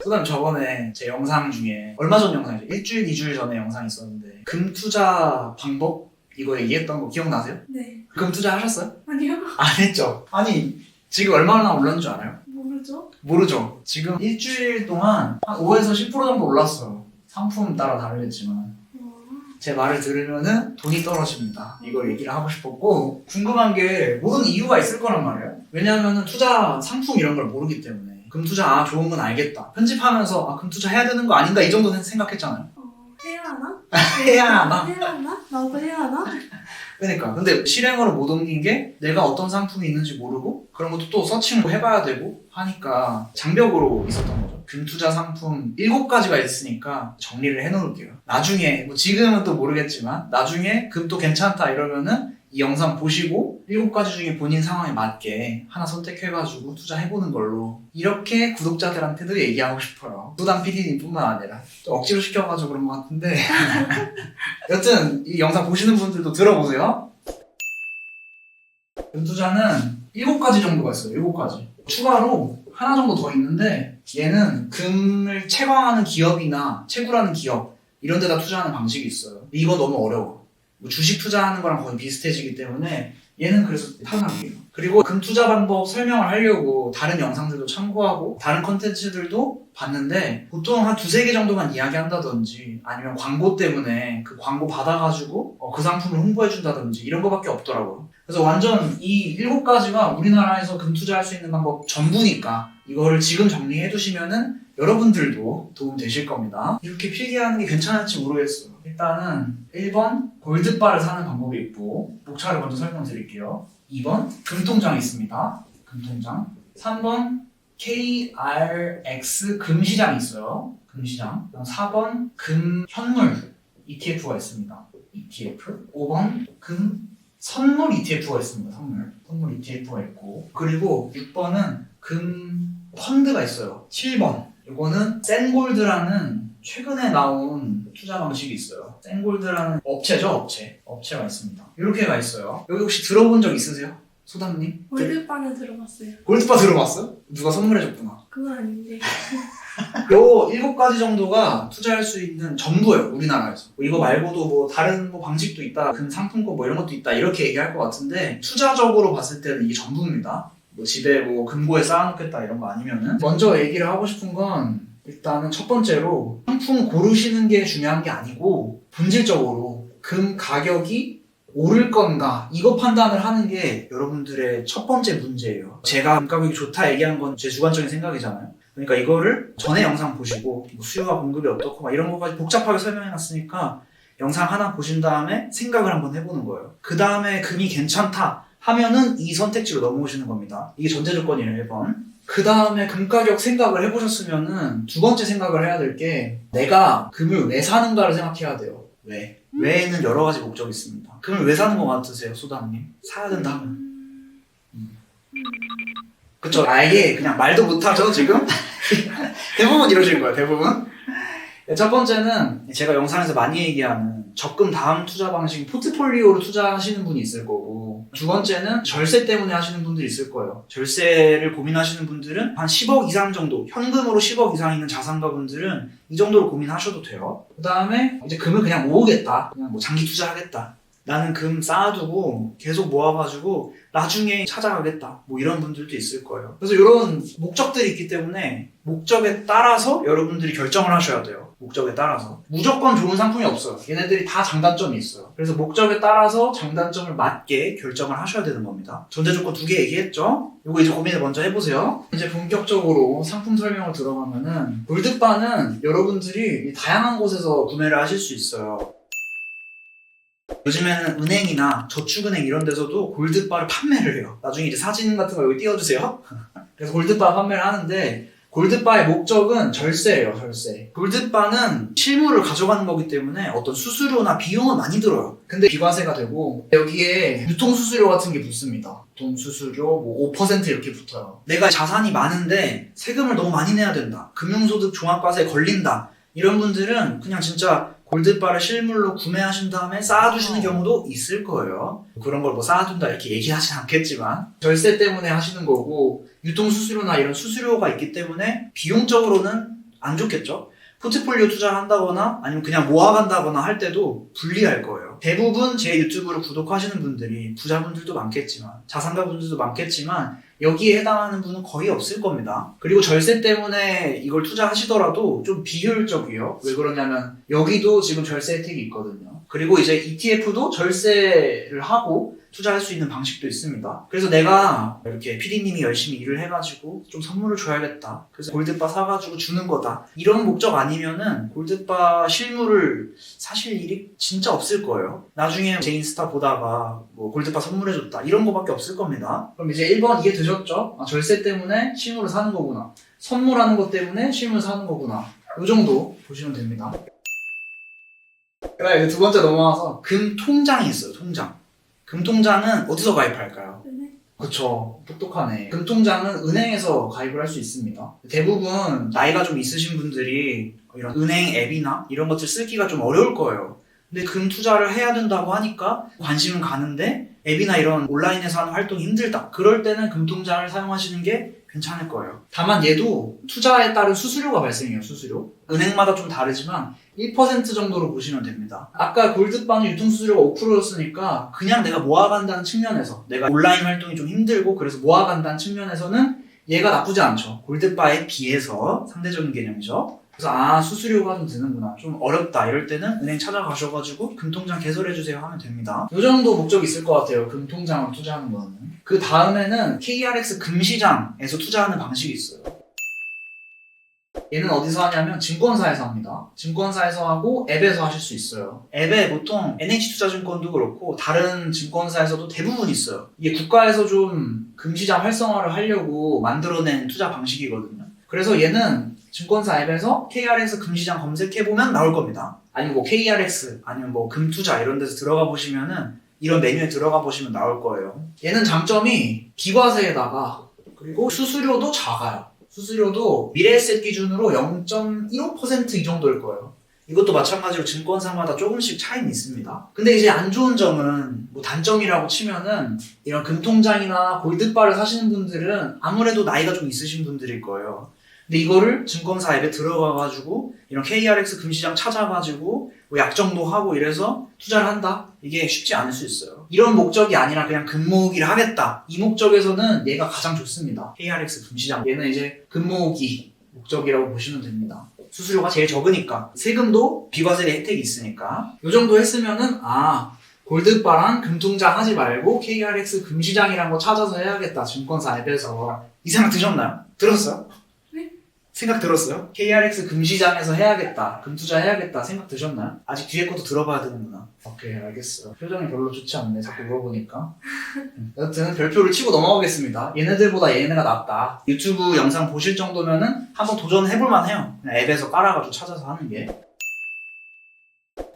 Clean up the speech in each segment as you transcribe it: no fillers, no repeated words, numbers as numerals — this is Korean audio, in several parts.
소담 저번에 제 영상 중에 얼마 전 영상이죠. 일주일, 2주일 전에 영상이 있었는데 금 투자 방법 이거 얘기했던 거 기억나세요? 네. 금 투자 하셨어요? 아니요. 안 했죠? 아니 지금 얼마나 올랐는 줄 알아요? 모르죠? 모르죠? 지금 일주일 동안 한 5에서 10% 정도 올랐어요. 상품 따라 다르겠지만 제 말을 들으면은 돈이 떨어집니다. 이걸 얘기를 하고 싶었고 궁금한 게 모든 이유가 있을 거란 말이에요. 왜냐하면 투자 상품 이런 걸 모르기 때문에 금투자 좋은 건 알겠다. 편집하면서 금투자 해야 되는 거 아닌가 이 정도는 생각했잖아요. 해야 하나? 해야 하나? 해야 하나? 나도 해야 하나? 그러니까 근데 실행으로 못 옮긴 게 내가 어떤 상품이 있는지 모르고 그런 것도 또 서칭을 해봐야 되고 하니까 장벽으로 있었던 거죠. 금투자 상품 7가지가 있으니까 정리를 해놓을게요. 나중에 뭐 지금은 또 모르겠지만 나중에 금 또 괜찮다 이러면은 이 영상 보시고 7가지 중에 본인 상황에 맞게 하나 선택해가지고 투자해보는 걸로 이렇게 구독자들한테도 얘기하고 싶어요. 소담 PD님뿐만 아니라 또 억지로 시켜가지고 그런 것 같은데 여튼 이 영상 보시는 분들도 들어보세요. 금투자는 7가지 정도가 있어요. 7가지. 추가로 하나 정도 더 있는데 얘는 금을 채광하는 기업이나 채굴하는 기업 이런 데다 투자하는 방식이 있어요. 이거 너무 어려워. 뭐 주식 투자하는 거랑 거의 비슷해지기 때문에 얘는 그래서 탈락이에요. 그리고 금 투자 방법 설명을 하려고 다른 영상들도 참고하고 다른 컨텐츠들도 봤는데 보통 한 2-3개 정도만 이야기한다든지 아니면 광고 때문에 그 광고 받아가지고 그 상품을 홍보해준다든지 이런 거밖에 없더라고요. 그래서 완전 이 7가지가 우리나라에서 금 투자할 수 있는 방법 전부니까 이거를 지금 정리해 두시면은 여러분들도 도움 되실 겁니다. 이렇게 필기하는 게 괜찮을지 모르겠어요. 일단은 1번 골드바를 사는 방법이 있고 목차를 먼저 설명드릴게요. 2번 금통장이 있습니다. 금통장. 3번 KRX 금시장이 있어요. 금시장. 4번 금 현물 ETF가 있습니다. ETF. 5번 금 선물 ETF가 있습니다. 선물 ETF가 있고 그리고 6번은 금 펀드가 있어요. 7번 이거는 센골드라는 최근에 나온 투자 방식이 있어요. 센골드라는 업체가 있습니다. 이렇게가 있어요. 여기 혹시 들어본 적 있으세요? 소담님? 골드바는 들어봤어요. 골드바 들어봤어요? 누가 선물해줬구나. 그건 아닌데. 요 7가지 정도가 투자할 수 있는 전부예요. 우리나라에서. 이거 말고도 뭐 다른 뭐 방식도 있다. 금 상품권 뭐 이런 것도 있다. 이렇게 얘기할 것 같은데 투자적으로 봤을 때는 이게 전부입니다. 뭐 집에 뭐 금고에 쌓아놓겠다 이런 거 아니면은 먼저 얘기를 하고 싶은 건 일단은 첫 번째로 상품 고르시는 게 중요한 게 아니고 본질적으로 금 가격이 오를 건가 이거 판단을 하는 게 여러분들의 첫 번째 문제예요. 제가 금 가격이 좋다 얘기한 건 제 주관적인 생각이잖아요. 그러니까 이거를 전에 영상 보시고 뭐 수요와 공급이 어떻고 막 이런 것까지 복잡하게 설명해놨으니까 영상 하나 보신 다음에 생각을 한번 해보는 거예요. 그 다음에 금이 괜찮다 하면은 이 선택지로 넘어오시는 겁니다. 이게 전제 조건이에요. 1번. 그 다음에 금 가격 생각을 해보셨으면은 두 번째 생각을 해야 될 게 내가 금을 왜 사는가를 생각해야 돼요. 왜? 왜에는 여러 가지 목적이 있습니다. 금을 왜 사는 것 같으세요, 소담님? 사야 된다 하면. 그쵸? 아예 그냥 말도 못하죠, 지금? 대부분 이러실 거예요, 대부분. 첫 번째는 제가 영상에서 많이 얘기하는 적금 다음 투자 방식 포트폴리오로 투자하시는 분이 있을 거고 두 번째는 절세 때문에 하시는 분들이 있을 거예요. 절세를 고민하시는 분들은 한 10억 이상 정도 현금으로 10억 이상 있는 자산가 분들은 이 정도로 고민하셔도 돼요. 그 다음에 이제 금을 그냥 모으겠다. 그냥 뭐 장기 투자하겠다. 나는 금 쌓아두고 계속 모아가지고 나중에 찾아가겠다. 뭐 이런 분들도 있을 거예요. 그래서 이런 목적들이 있기 때문에 목적에 따라서 여러분들이 결정을 하셔야 돼요. 목적에 따라서. 무조건 좋은 상품이 없어요. 얘네들이 다 장단점이 있어요. 그래서 목적에 따라서 장단점을 맞게 결정을 하셔야 되는 겁니다. 전제 조건 2개 얘기했죠? 이거 이제 고민을 먼저 해보세요. 이제 본격적으로 상품 설명을 들어가면은 골드바는 여러분들이 다양한 곳에서 구매를 하실 수 있어요. 요즘에는 은행이나 저축은행 이런 데서도 골드바를 판매를 해요. 나중에 이제 사진 같은 거 여기 띄워주세요. 그래서 골드바 판매를 하는데 골드바의 목적은 절세예요, 절세. 골드바는 실물을 가져가는 거기 때문에 어떤 수수료나 비용은 많이 들어요. 근데 비과세가 되고 여기에 유통수수료 같은 게 붙습니다. 유통수수료 뭐 5% 이렇게 붙어요. 내가 자산이 많은데 세금을 너무 많이 내야 된다. 금융소득 종합과세에 걸린다. 이런 분들은 그냥 진짜 골드바를 실물로 구매하신 다음에 쌓아두시는 경우도 있을 거예요. 그런 걸 뭐 쌓아둔다 이렇게 얘기하진 않겠지만 절세 때문에 하시는 거고 유통수수료나 이런 수수료가 있기 때문에 비용적으로는 안 좋겠죠? 포트폴리오 투자를 한다거나 아니면 그냥 모아간다거나 할 때도 불리할 거예요. 대부분 제 유튜브를 구독하시는 분들이 부자분들도 많겠지만 자산가분들도 많겠지만 여기에 해당하는 분은 거의 없을 겁니다. 그리고 절세 때문에 이걸 투자하시더라도 좀 비효율적이에요. 왜 그러냐면 여기도 지금 절세 혜택이 있거든요. 그리고 이제 ETF도 절세를 하고 투자할 수 있는 방식도 있습니다. 그래서 내가 이렇게 PD님이 열심히 일을 해가지고 좀 선물을 줘야겠다. 그래서 골드바 사가지고 주는 거다. 이런 목적 아니면은 골드바 실물을 사실 일이 진짜 없을 거예요. 나중에 제 인스타 보다가 뭐 골드바 선물해줬다. 이런 거밖에 없을 겁니다. 그럼 이제 1번 이해되셨죠? 아, 절세 때문에 실물을 사는 거구나. 선물하는 것 때문에 실물 사는 거구나. 이 정도 보시면 됩니다. 그다음에 두 번째 넘어와서 금 통장이 있어요. 통장. 금통장은 어디서 가입할까요? 네. 그쵸. 똑똑하네. 금통장은 은행에서 가입을 할 수 있습니다. 대부분 나이가 좀 있으신 분들이 이런 은행 앱이나 이런 것들 쓰기가 좀 어려울 거예요. 근데 금 투자를 해야 된다고 하니까 관심은 가는데 앱이나 이런 온라인에서 하는 활동이 힘들다. 그럴 때는 금통장을 사용하시는 게 괜찮을 거예요. 다만 얘도 투자에 따른 수수료가 발생해요. 수수료. 은행마다 좀 다르지만 1% 정도로 보시면 됩니다. 아까 골드바는 유통수수료가 5%였으니까 그냥 내가 모아간다는 측면에서 내가 온라인 활동이 좀 힘들고 그래서 모아간다는 측면에서는 얘가 나쁘지 않죠. 골드바에 비해서 상대적인 개념이죠. 그래서 수수료가 좀 드는구나. 좀 어렵다. 이럴 때는 은행 찾아가셔가지고 금통장 개설해주세요 하면 됩니다. 이 정도 목적이 있을 것 같아요. 금통장으로 투자하는 거는. 그 다음에는 KRX 금시장에서 투자하는 방식이 있어요. 얘는 어디서 하냐면 증권사에서 합니다. 증권사에서 하고 앱에서 하실 수 있어요. 앱에 보통 NH투자증권도 그렇고 다른 증권사에서도 대부분 있어요. 이게 국가에서 좀 금시장 활성화를 하려고 만들어낸 투자 방식이거든요. 그래서 얘는 증권사 앱에서 KRX 금시장 검색해보면 나올 겁니다. 아니면 뭐 KRX 아니면 뭐 금투자 이런 데서 들어가 보시면은 이런 메뉴에 들어가 보시면 나올 거예요. 얘는 장점이 비과세에다가 그리고 수수료도 작아요. 수수료도 미래에셋 기준으로 0.15% 이 정도일 거예요. 이것도 마찬가지로 증권사마다 조금씩 차이는 있습니다. 근데 이제 안 좋은 점은 뭐 단점이라고 치면은 이런 금통장이나 골드바를 사시는 분들은 아무래도 나이가 좀 있으신 분들일 거예요. 근데 이거를 증권사 앱에 들어가가지고 이런 KRX 금시장 찾아가지고 뭐 약정도 하고 이래서 투자를 한다? 이게 쉽지 않을 수 있어요. 이런 목적이 아니라 그냥 금모으기를 하겠다. 이 목적에서는 얘가 가장 좋습니다. KRX 금시장. 얘는 이제 금모으기 목적이라고 보시면 됩니다. 수수료가 제일 적으니까. 세금도 비과세 혜택이 있으니까. 이 정도 했으면은 골드바랑 금통장 하지 말고 KRX 금시장이란 거 찾아서 해야겠다. 증권사 앱에서. 이 생각 드셨나요? 들었어요? 생각 들었어요? KRX 금시장에서 해야겠다. 금투자 해야겠다. 생각 드셨나요? 아직 뒤에 것도 들어봐야 되는구나. 오케이, 알겠어. 표정이 별로 좋지 않네. 자꾸 물어보니까. 여튼 별표를 치고 넘어가겠습니다. 얘네들보다 얘네가 낫다. 유튜브 영상 보실 정도면은 한번 도전해볼만 해요. 그냥 앱에서 깔아가지고 찾아서 하는 게.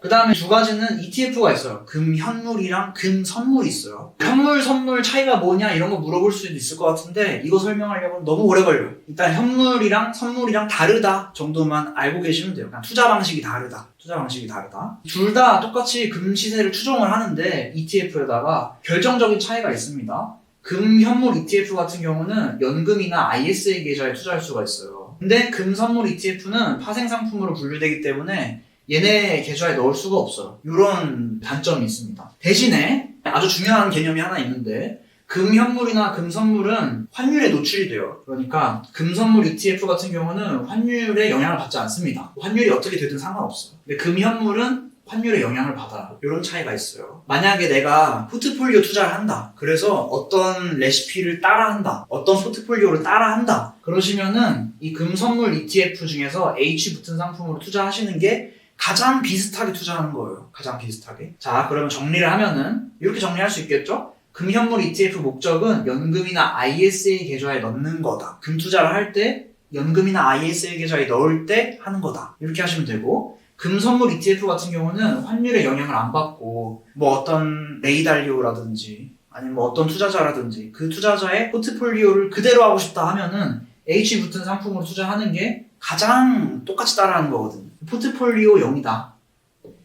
그 다음에 두 가지는 ETF가 있어요. 금 현물이랑 금 선물이 있어요. 현물, 선물 차이가 뭐냐 이런 거 물어볼 수도 있을 것 같은데 이거 설명하려면 너무 오래 걸려요. 일단 현물이랑 선물이랑 다르다 정도만 알고 계시면 돼요. 그냥 투자 방식이 다르다. 투자 방식이 다르다. 둘 다 똑같이 금 시세를 추종을 하는데 ETF에다가 결정적인 차이가 있습니다. 금 현물 ETF 같은 경우는 연금이나 ISA 계좌에 투자할 수가 있어요. 근데 금 선물 ETF는 파생 상품으로 분류되기 때문에 얘네 계좌에 넣을 수가 없어요. 이런 단점이 있습니다. 대신에 아주 중요한 개념이 하나 있는데 금 현물이나 금 선물은 환율에 노출이 돼요. 그러니까 금 선물 ETF 같은 경우는 환율에 영향을 받지 않습니다. 환율이 어떻게 되든 상관없어요. 근데 금 현물은 환율에 영향을 받아요. 이런 차이가 있어요. 만약에 내가 포트폴리오 투자를 한다. 그래서 어떤 레시피를 따라한다. 어떤 포트폴리오를 따라한다. 그러시면은 이 금 선물 ETF 중에서 H 붙은 상품으로 투자하시는 게 가장 비슷하게 투자하는 거예요. 가장 비슷하게. 자, 그러면 정리를 하면은 이렇게 정리할 수 있겠죠? 금현물 ETF 목적은 연금이나 ISA 계좌에 넣는 거다. 금 투자를 할 때 연금이나 ISA 계좌에 넣을 때 하는 거다. 이렇게 하시면 되고 금 선물 ETF 같은 경우는 환율에 영향을 안 받고 뭐 어떤 레이달리오라든지 아니면 뭐 어떤 투자자라든지 그 투자자의 포트폴리오를 그대로 하고 싶다 하면은 H 붙은 상품으로 투자하는 게 가장 똑같이 따라하는 거거든요. 포트폴리오용이다.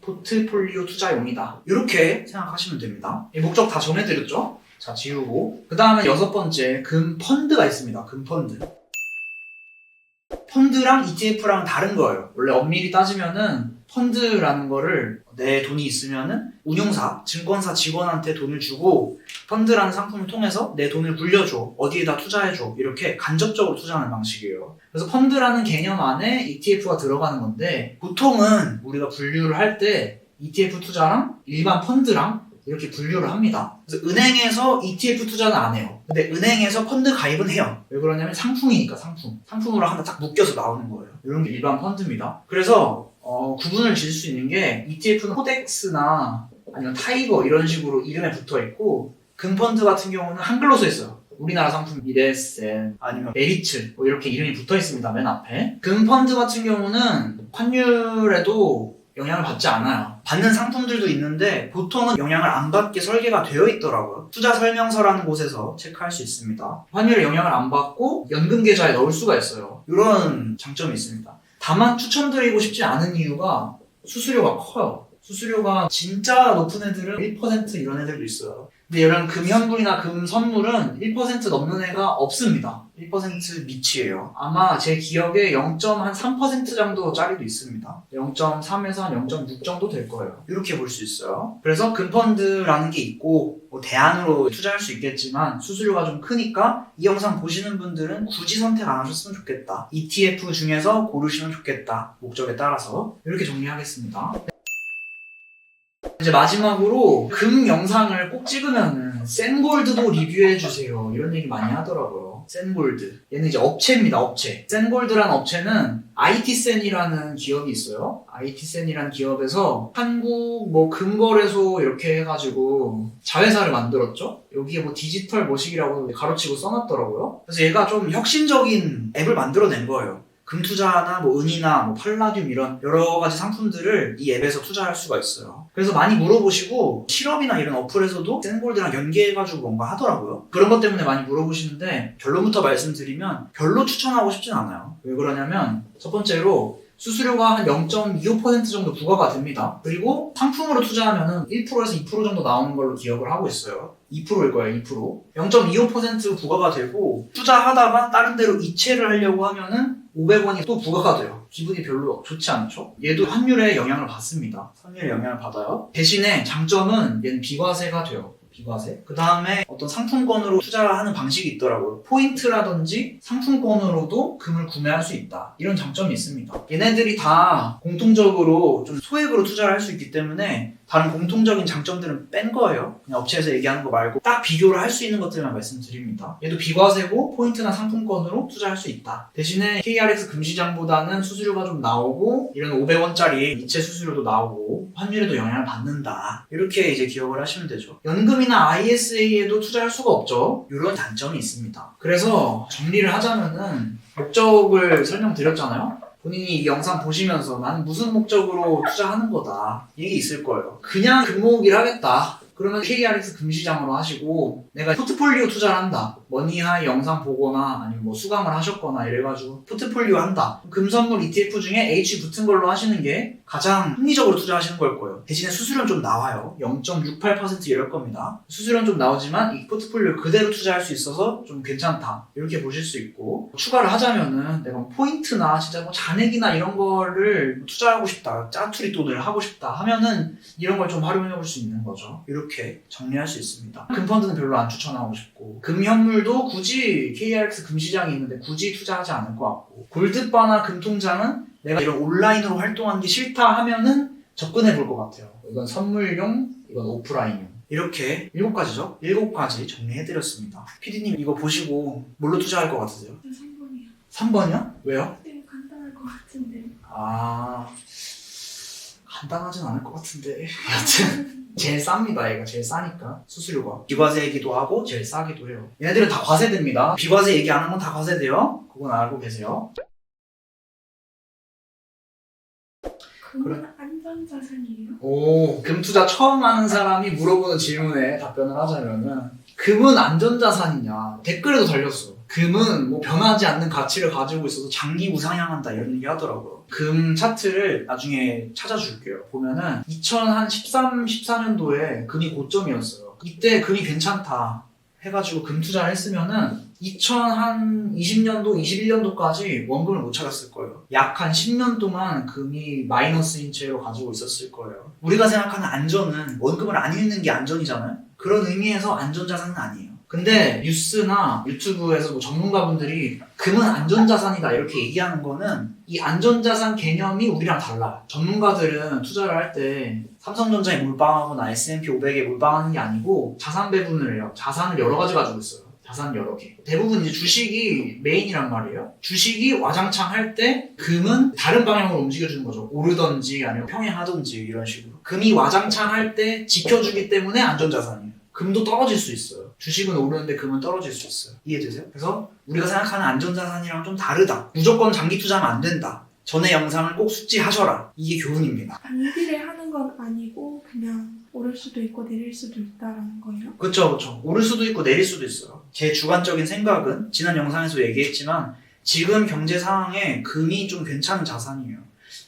포트폴리오 투자용이다. 이렇게 생각하시면 됩니다. 이 목적 다 정해드렸죠? 자, 지우고. 그 다음에 6번째, 금 펀드가 있습니다. 금 펀드. 펀드랑 ETF랑 다른 거예요. 원래 엄밀히 따지면은 펀드라는 거를 내 돈이 있으면은 운용사, 증권사 직원한테 돈을 주고 펀드라는 상품을 통해서 내 돈을 불려줘. 어디에다 투자해줘. 이렇게 간접적으로 투자하는 방식이에요. 그래서 펀드라는 개념 안에 ETF가 들어가는 건데 보통은 우리가 분류를 할 때 ETF 투자랑 일반 펀드랑 이렇게 분류를 합니다. 그래서 은행에서 ETF 투자는 안 해요. 근데 은행에서 펀드 가입은 해요. 왜 그러냐면 상품이니까 상품. 상품으로 하나 딱 묶여서 나오는 거예요. 이런 게 일반 펀드입니다. 그래서 구분을 지을 수 있는 게 ETF는 코덱스나 아니면 타이거 이런 식으로 이름에 붙어 있고 금펀드 같은 경우는 한글로 써 있어요. 우리나라 상품 미래센 아니면 메리츠 뭐 이렇게 이름이 붙어 있습니다. 맨 앞에. 금펀드 같은 경우는 환율에도 영향을 받지 않아요. 받는 상품들도 있는데 보통은 영향을 안 받게 설계가 되어 있더라고요. 투자 설명서라는 곳에서 체크할 수 있습니다. 환율에 영향을 안 받고 연금 계좌에 넣을 수가 있어요. 이런 장점이 있습니다. 다만 추천드리고 싶지 않은 이유가 수수료가 커요. 수수료가 진짜 높은 애들은 1% 이런 애들도 있어요. 근데 이런 금현물이나 금선물은 1% 넘는 애가 없습니다. 1% 미치예요. 아마 제 기억에 0.3% 정도짜리도 있습니다. 0.3에서 한 0.6 정도 될 거예요. 이렇게 볼 수 있어요. 그래서 금펀드라는 게 있고 뭐 대안으로 투자할 수 있겠지만 수수료가 좀 크니까 이 영상 보시는 분들은 굳이 선택 안 하셨으면 좋겠다. ETF 중에서 고르시면 좋겠다. 목적에 따라서 이렇게 정리하겠습니다. 이제 마지막으로 금 영상을 꼭 찍으면은 센골드도 리뷰해주세요 이런 얘기 많이 하더라고요. 센골드 얘는 이제 업체입니다. 업체. 센골드라는 업체는 IT센이라는 기업이 있어요. IT센이라는 기업에서 한국 뭐 금거래소 이렇게 해가지고 자회사를 만들었죠. 여기에 뭐 디지털 머식이라고 가로치고 써놨더라고요. 그래서 얘가 좀 혁신적인 앱을 만들어낸 거예요. 금투자나 뭐 은이나 뭐 팔라듐 이런 여러 가지 상품들을 이 앱에서 투자할 수가 있어요. 그래서 많이 물어보시고 실업이나 이런 어플에서도 센골드랑 연계해가지고 뭔가 하더라고요. 그런 것 때문에 많이 물어보시는데 결론부터 말씀드리면 별로 추천하고 싶진 않아요. 왜 그러냐면 첫 번째로 수수료가 한 0.25% 정도 부과가 됩니다. 그리고 상품으로 투자하면은 1%에서 2% 정도 나오는 걸로 기억을 하고 있어요. 2%일 거예요, 2%. 0.25% 부과가 되고 투자하다가 다른 데로 이체를 하려고 하면은 500원이 또 부과가 돼요. 기분이 별로 좋지 않죠? 얘도 환율에 영향을 받습니다. 환율에 영향을 받아요. 대신에 장점은 얘는 비과세가 돼요. 비과세. 그 다음에 어떤 상품권으로 투자하는 방식이 있더라고요. 포인트라든지 상품권으로도 금을 구매할 수 있다. 이런 장점이 있습니다. 얘네들이 다 공통적으로 좀 소액으로 투자를 할 수 있기 때문에 다른 공통적인 장점들은 뺀 거예요. 그냥 업체에서 얘기하는 거 말고 딱 비교를 할 수 있는 것들만 말씀드립니다. 얘도 비과세고 포인트나 상품권으로 투자할 수 있다. 대신에 KRX 금시장보다는 수수료가 좀 나오고 이런 500원짜리 이체 수수료도 나오고 환율에도 영향을 받는다. 이렇게 이제 기억을 하시면 되죠. 연금이나 ISA에도 투자할 수가 없죠. 이런 단점이 있습니다. 그래서 정리를 하자면은 목적을 설명드렸잖아요. 본인이 이 영상 보시면서 나는 무슨 목적으로 투자하는 거다 이게 있을 거예요. 그냥 금모으기를 하겠다. 그러면 KRX 금시장으로 하시고 내가 포트폴리오 투자를 한다. 머니하이 영상 보거나 아니면 뭐 수강을 하셨거나 이래가지고 포트폴리오 한다. 금선물 ETF 중에 H 붙은 걸로 하시는 게 가장 합리적으로 투자하시는 걸 거예요. 대신에 수수료는 좀 나와요. 0.68% 이럴 겁니다. 수수료는 좀 나오지만 이 포트폴리오 그대로 투자할 수 있어서 좀 괜찮다. 이렇게 보실 수 있고 추가를 하자면은 내가 뭐 포인트나 진짜 뭐 잔액이나 이런 거를 투자하고 싶다. 짜투리 돈을 하고 싶다 하면은 이런 걸 좀 활용해 볼 수 있는 거죠. 이렇게 정리할 수 있습니다. 금펀드는 별로 안 추천하고 싶고 금현물도 굳이 KRX 금시장이 있는데 굳이 투자하지 않을 것 같고 골드바나 금통장은 내가 이런 온라인으로 활동하는 게 싫다 하면은 접근해 볼 것 같아요. 이건 선물용, 이건 오프라인용. 이렇게 7가지죠? 7가지 정리해드렸습니다. PD님 이거 보시고 뭘로 투자할 것 같으세요? 3번이요. 3번이요? 왜요? 되게 간단할 것 같은데. 간단하진 않을 것 같은데 여튼 제일 쌉니다. 얘가 제일 싸니까 수수료가 비과세이기도 하고 제일 싸기도 해요. 얘네들은 다 과세됩니다. 비과세 얘기 안 하는 건 다 과세돼요. 그건 알고 계세요. 금은 안전자산이에요? 오, 금 투자 처음 하는 사람이 물어보는 질문에 답변을 하자면은 금은 안전자산이냐 댓글에도 달렸어. 금은 뭐 변하지 않는 가치를 가지고 있어서 장기 우상향한다 이런 얘기 하더라고요. 금 차트를 나중에 찾아줄게요. 보면은 2013, 14년도에 금이 고점이었어요. 이때 금이 괜찮다 해가지고 금 투자를 했으면은 2020년도, 21년도까지 원금을 못 차렸을 거예요. 약 한 10년 동안 금이 마이너스인 채로 가지고 있었을 거예요. 우리가 생각하는 안전은 원금을 안 잃는 게 안전이잖아요. 그런 의미에서 안전자산은 아니에요. 근데 뉴스나 유튜브에서 뭐 전문가분들이 금은 안전자산이다 이렇게 얘기하는 거는 이 안전자산 개념이 우리랑 달라. 전문가들은 투자를 할 때 삼성전자에 몰빵하거나 S&P 500에 몰빵하는 게 아니고 자산 배분을 해요. 자산을 여러 가지 가지고 있어요. 자산 여러 개. 대부분 이제 주식이 메인이란 말이에요. 주식이 와장창 할 때 금은 다른 방향으로 움직여주는 거죠. 오르던지 아니면 평행하던지 이런 식으로. 금이 와장창 할 때 지켜주기 때문에 안전자산이에요. 금도 떨어질 수 있어요. 주식은 오르는데 금은 떨어질 수 있어요. 이해되세요? 그래서 우리가 생각하는 안전자산이랑 좀 다르다. 무조건 장기 투자하면 안 된다. 전에 영상을 꼭 숙지하셔라. 이게 교훈입니다. 단기를 하는 건 아니고 그냥 오를 수도 있고 내릴 수도 있다라는 거예요? 그쵸. 오를 수도 있고 내릴 수도 있어요. 제 주관적인 생각은 지난 영상에서 얘기했지만 지금 경제 상황에 금이 좀 괜찮은 자산이에요.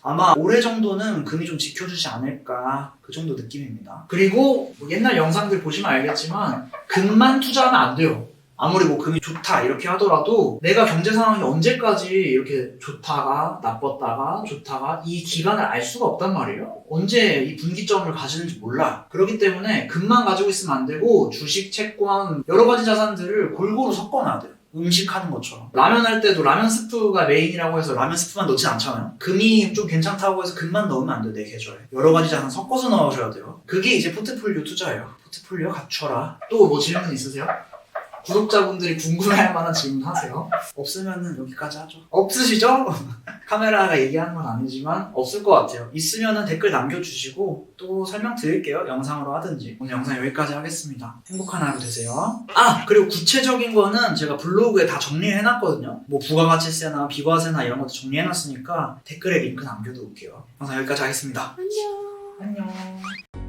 아마 올해 정도는 금이 좀 지켜주지 않을까 그 정도 느낌입니다. 그리고 뭐 옛날 영상들 보시면 알겠지만 금만 투자하면 안 돼요. 아무리 뭐 금이 좋다 이렇게 하더라도 내가 경제 상황이 언제까지 이렇게 좋다가 나빴다가 좋다가 이 기간을 알 수가 없단 말이에요. 언제 이 분기점을 가지는지 몰라. 그렇기 때문에 금만 가지고 있으면 안 되고 주식, 채권 여러 가지 자산들을 골고루 섞어놔야 돼요. 음식하는 것처럼. 라면 할 때도 라면 스프가 메인이라고 해서 라면 스프만 넣진 않잖아요. 금이 좀 괜찮다고 해서 금만 넣으면 안 돼요. 내 계좌에. 여러 가지 자산 섞어서 넣으셔야 돼요. 그게 이제 포트폴리오 투자예요. 포트폴리오 갖춰라. 또 뭐 질문 있으세요? 구독자분들이 궁금해할 만한 질문 하세요? 없으면은 여기까지 하죠. 없으시죠? 카메라가 얘기하는 건 아니지만 없을 것 같아요. 있으면은 댓글 남겨주시고 또 설명드릴게요. 영상으로 하든지. 오늘 영상 여기까지 하겠습니다. 행복한 하루 되세요. 그리고 구체적인 거는 제가 블로그에 다 정리해놨거든요. 뭐 부가가치세나 비과세나 이런 것도 정리해놨으니까 댓글에 링크 남겨놓을게요. 영상 여기까지 하겠습니다. 안녕. 안녕.